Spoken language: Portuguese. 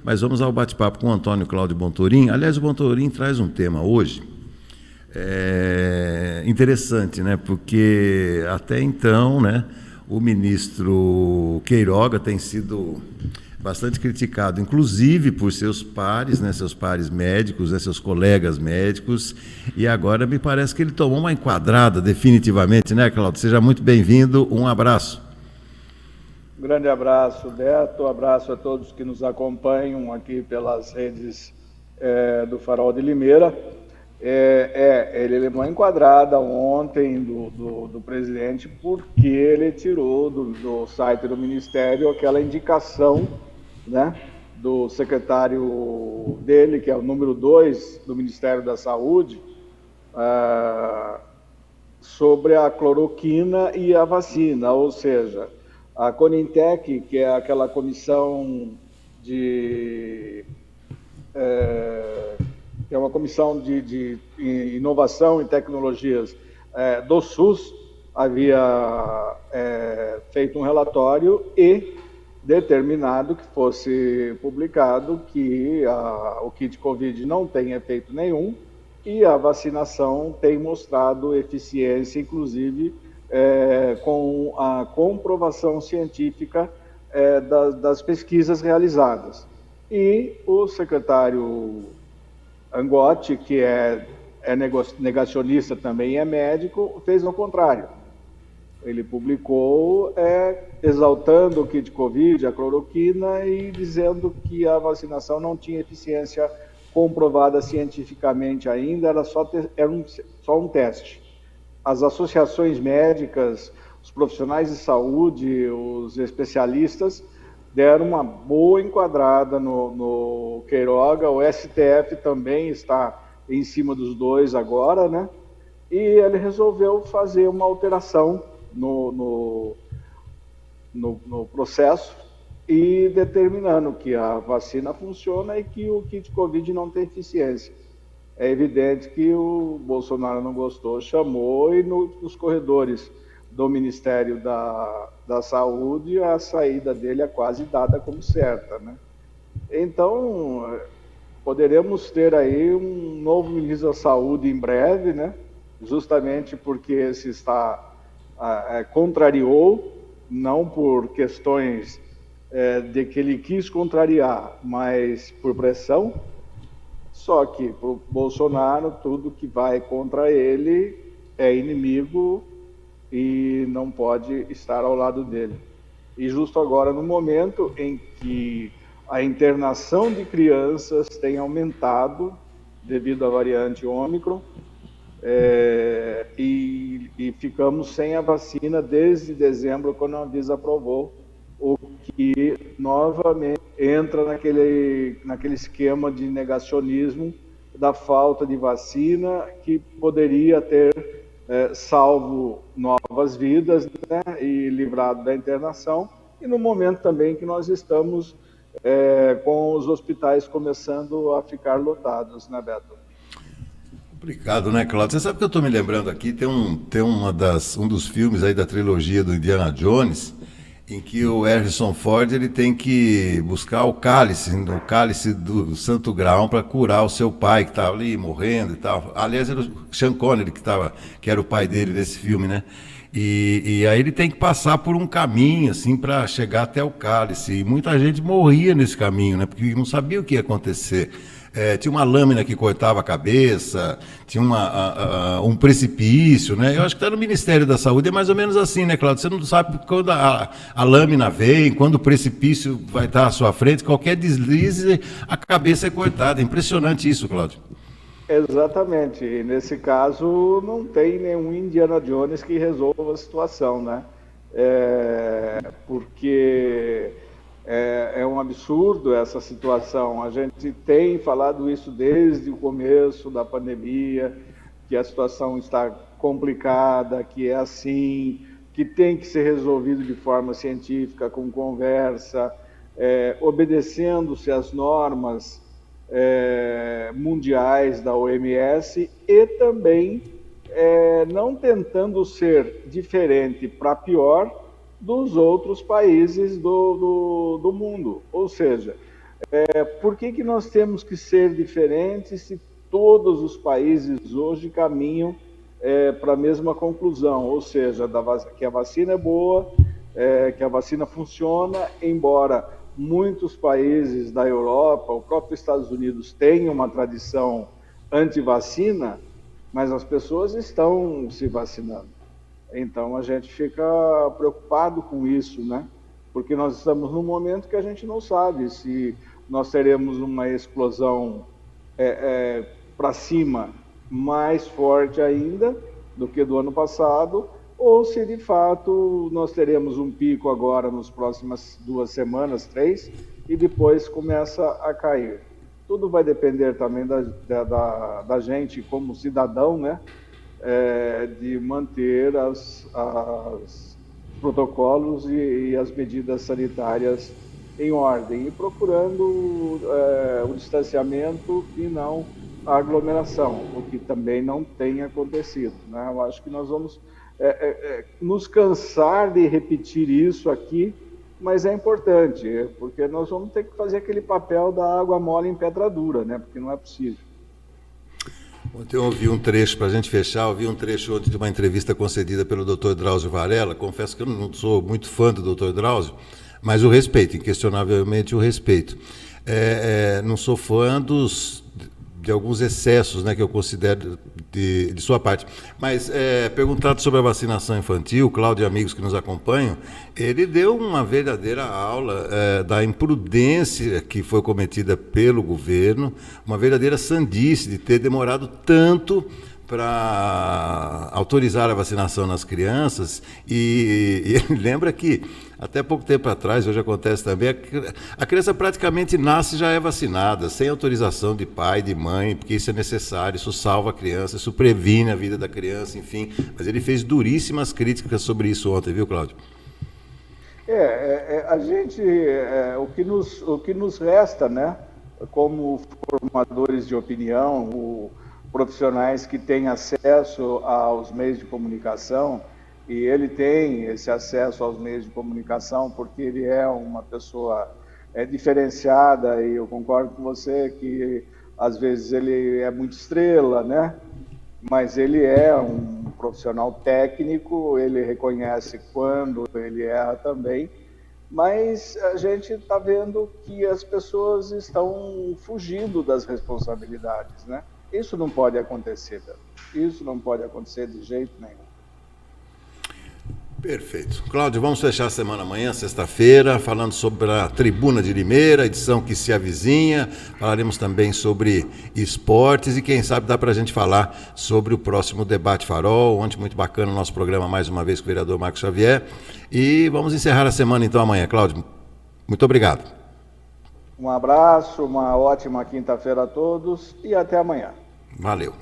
mas vamos ao bate-papo com o Antônio Cláudio Bontorin. Aliás, o Bontorin traz um tema hoje interessante, né? Porque até então, né, o ministro Queiroga tem sido bastante criticado, inclusive por seus pares, né, seus pares médicos, né, seus colegas médicos, e agora me parece que ele tomou uma enquadrada definitivamente, né, Cláudio? Seja muito bem-vindo, um abraço. Um grande abraço, Beto, abraço a todos que nos acompanham aqui pelas redes do Farol de Limeira. Ele levou uma enquadrada ontem do presidente porque ele tirou do site do Ministério aquela indicação, né, do secretário dele, que é o número 2 do Ministério da Saúde, sobre a cloroquina e a vacina, ou seja, a Conintec, que é aquela comissão que é uma comissão de inovação e tecnologias do SUS, havia feito um relatório e determinado que fosse publicado que o kit Covid não tem efeito nenhum e a vacinação tem mostrado eficiência, inclusive com a comprovação científica das pesquisas realizadas. E o secretário Angotti, que é negacionista também e é médico, fez o contrário. Ele publicou exaltando o kit Covid, a cloroquina, e dizendo que a vacinação não tinha eficiência comprovada cientificamente ainda, era só um teste. As associações médicas, os profissionais de saúde, os especialistas, deram uma boa enquadrada no Queiroga. O STF também está em cima dos dois agora, né? E ele resolveu fazer uma alteração no processo e determinando que a vacina funciona e que o kit Covid não tem eficiência. É evidente que o Bolsonaro não gostou, chamou, e nos corredores do Ministério da Saúde a saída dele é quase dada como certa, né? Então, poderemos ter aí um novo ministro da Saúde em breve, né? Justamente porque esse contrariou, não por questões de que ele quis contrariar, mas por pressão. Só que para o Bolsonaro, tudo que vai contra ele é inimigo e não pode estar ao lado dele. E justo agora, no momento em que a internação de crianças tem aumentado devido à variante Ômicron, e ficamos sem a vacina desde dezembro, quando a Anvisa aprovou, o que novamente entra naquele esquema de negacionismo da falta de vacina, que poderia ter salvo novas vidas, né, e livrado da internação, e no momento também que nós estamos com os hospitais começando a ficar lotados, né, Beto? Complicado, né, Cláudio? Você sabe que eu estou me lembrando aqui, tem um dos filmes aí da trilogia do Indiana Jones, em que o Harrison Ford ele tem que buscar o cálice do Santo Graal para curar o seu pai, que estava ali morrendo e tal. Aliás, era o Sean Connery que era o pai dele nesse filme, né? E aí ele tem que passar por um caminho, assim, para chegar até o cálice. E muita gente morria nesse caminho, né? Porque não sabia o que ia acontecer. Tinha uma lâmina que cortava a cabeça, tinha um precipício, né? Eu acho que está no Ministério da Saúde, é mais ou menos assim, né, Cláudio? Você não sabe quando a lâmina vem, quando o precipício vai estar à sua frente, qualquer deslize, a cabeça é cortada. É impressionante isso, Cláudio. Exatamente. E nesse caso, não tem nenhum Indiana Jones que resolva a situação, né? Porque é um absurdo essa situação. A gente tem falado isso desde o começo da pandemia, que a situação está complicada, que é assim, que tem que ser resolvido de forma científica, com conversa, obedecendo-se às normas mundiais da OMS e também não tentando ser diferente para pior dos outros países do mundo. Ou seja, Por que nós temos que ser diferentes se todos os países hoje caminham para a mesma conclusão, ou seja, que a vacina é boa, que a vacina funciona, embora muitos países da Europa, o próprio Estados Unidos, tenham uma tradição anti-vacina, mas as pessoas estão se vacinando. Então a gente fica preocupado com isso, né? Porque nós estamos num momento que a gente não sabe se nós teremos uma explosão para cima mais forte ainda do que do ano passado, ou se de fato nós teremos um pico agora nas próximas 2 semanas, 3, e depois começa a cair. Tudo vai depender também da gente como cidadão, né? De manter os protocolos e as medidas sanitárias em ordem e procurando o distanciamento e não a aglomeração, o que também não tem acontecido, né? Eu acho que nós vamos nos cansar de repetir isso aqui, mas é importante, porque nós vamos ter que fazer aquele papel da água mole em pedra dura, né? Porque não é possível. Ontem eu ouvi um trecho, para a gente fechar, ouvi um trecho ontem de uma entrevista concedida pelo Dr. Drauzio Varella. Confesso que eu não sou muito fã do Dr. Drauzio, mas o respeito, inquestionavelmente o respeito. Não sou fã de alguns excessos, né, que eu considero de sua parte. Mas, perguntado sobre a vacinação infantil, Cláudio e amigos que nos acompanham, ele deu uma verdadeira aula da imprudência que foi cometida pelo governo, uma verdadeira sandice de ter demorado tanto para autorizar a vacinação nas crianças, e ele lembra que até pouco tempo atrás, hoje acontece também, a criança praticamente nasce e já é vacinada, sem autorização de pai, de mãe, porque isso é necessário, isso salva a criança, isso previne a vida da criança, enfim. Mas ele fez duríssimas críticas sobre isso ontem, viu, Cláudio? A gente, o que nos resta, né, como formadores de opinião, profissionais que têm acesso aos meios de comunicação, e ele tem esse acesso aos meios de comunicação porque ele é uma pessoa diferenciada, e eu concordo com você que às vezes ele é muito estrela, né? Mas ele é um profissional técnico, ele reconhece quando ele erra também, mas a gente está vendo que as pessoas estão fugindo das responsabilidades, né? Isso não pode acontecer, isso não pode acontecer de jeito nenhum. Perfeito. Cláudio, vamos fechar a semana amanhã, sexta-feira, falando sobre a Tribuna de Limeira, edição que se avizinha. Falaremos também sobre esportes e quem sabe dá para a gente falar sobre o próximo Debate Farol. Ontem muito bacana o nosso programa, mais uma vez, com o vereador Marcos Xavier. E vamos encerrar a semana então amanhã. Cláudio, muito obrigado. Um abraço, uma ótima quinta-feira a todos e até amanhã. Valeu.